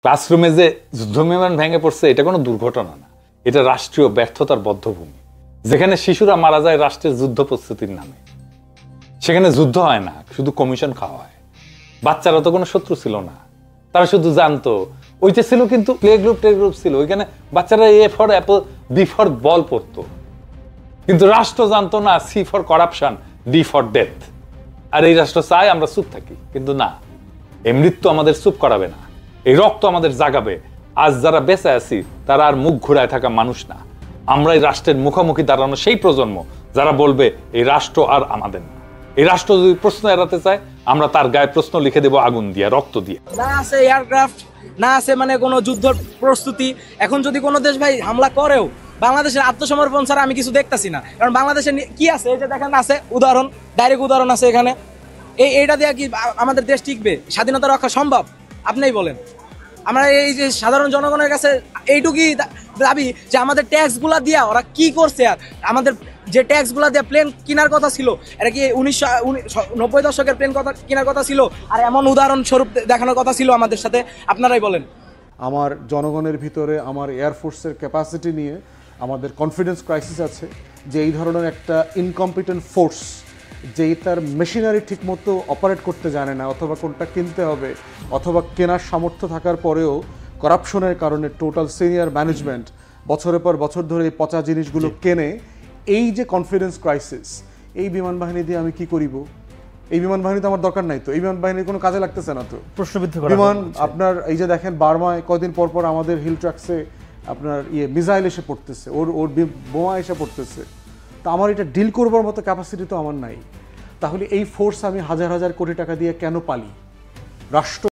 ক্লাসরুমে যে যুদ্ধ বিমান ভেঙে পড়ছে এটা কোনো দুর্ঘটনা না, এটা রাষ্ট্রীয় ব্যর্থতার বদ্ধভূমি। যেখানে শিশুরা মারা যায় রাষ্ট্রের যুদ্ধ প্রস্তুতির নামে, সেখানে যুদ্ধ হয় না, শুধু কমিশন খাওয়া হয়। বাচ্চারা তো কোনো শত্রু ছিল না, তারা শুধু জানতো ওইটা ছিল, কিন্তু প্লে গ্রুপ ছিল, ওইখানে বাচ্চারা A for apple, B for ball পড়তো, কিন্তু রাষ্ট্র জানতো না C for corruption, D for death. আর এই রাষ্ট্র চায় আমরা চুপ থাকি, কিন্তু না, এই মৃত্যু আমাদের চুপ করাবে না, এই রক্ত আমাদের জাগাবে। আজ যারা বেঁচে আছি তারা আর মুখ ঘুরায় থাকা মানুষ না, আমরা এই রাষ্ট্রের মুখোমুখি দাঁড়ানো সেই প্রজন্ম যারা বলবে এই রাষ্ট্র আর আমাদের না। এই রাষ্ট্র যদি প্রশ্ন এড়াতে চায়, আমরা তার গায়ে প্রশ্ন লিখে দেবো আগুন দিয়ে, রক্ত দিয়ে। না আছে এয়ারক্রাফট, না আছে মানে কোনো যুদ্ধ প্রস্তুতি। এখন যদি কোনো দেশ ভাই হামলা করেও, বাংলাদেশের আত্মসমর্পণ ছাড়া আমি কিছু দেখতাছি না। কারণ বাংলাদেশে কি আছে, এই যে দেখেন আছে উদাহরণ, ডাইরেক্ট উদাহরণ আছে এখানে। এইটা দিয়ে কি আমাদের দেশ টিকবে? স্বাধীনতা রক্ষা সম্ভব? আপনিই বলেন। আমরা এই যে সাধারণ জনগণের কাছে এইটুকুই দাবি যে আমাদের ট্যাক্সগুলা দিয়া ওরা কি করছে। আর আমাদের যে ট্যাক্সগুলা দিয়ে প্লেন কেনার কথা ছিল, এটা কি 1990 দশকের প্লেন কেনার কথা ছিল? আর এমন উদাহরণস্বরূপ দেখানোর কথা ছিল আমাদের সাথে? আপনারাই বলেন। আমার জনগণের ভিতরে আমার এয়ারফোর্সের ক্যাপাসিটি নিয়ে আমাদের কনফিডেন্স ক্রাইসিস আছে, যে এই ধরনের একটা ইনকম্পিটেন্ট ফোর্স, যেই তার মেশিনারি ঠিকমতো অপারেট করতে জানে না, অথবা কোনটা কিনতে হবে, অথবা কেনার সামর্থ্য থাকার পরেও করাপশনের কারণে টোটাল সিনিয়র ম্যানেজমেন্ট বছরের পর বছর ধরে এই পচা জিনিসগুলো কেনে। এই যে কনফিডেন্স ক্রাইসিস, এই বিমান বাহিনী দিয়ে আমি কি করিব? এই বিমান বাহিনী তো আমার দরকার নাই, তো এই বিমান বাহিনীর কোনো কাজে লাগতেছে না। তো প্রশ্নবিদ্ধ বিমান আপনার এই যে দেখেন বার্মায় কয়দিন পর পর আমাদের হিল ট্রাক্সে আপনার মিসাইল এসে পড়তেছে, ওর বোমা এসে পড়তেছে। তো আমার এটা ডিল করবার মতো ক্যাপাসিটি তো আমার নাই। তাহলে এই ফোর্স আমি হাজার হাজার কোটি টাকা দিয়ে কেন পালি? রাষ্ট্র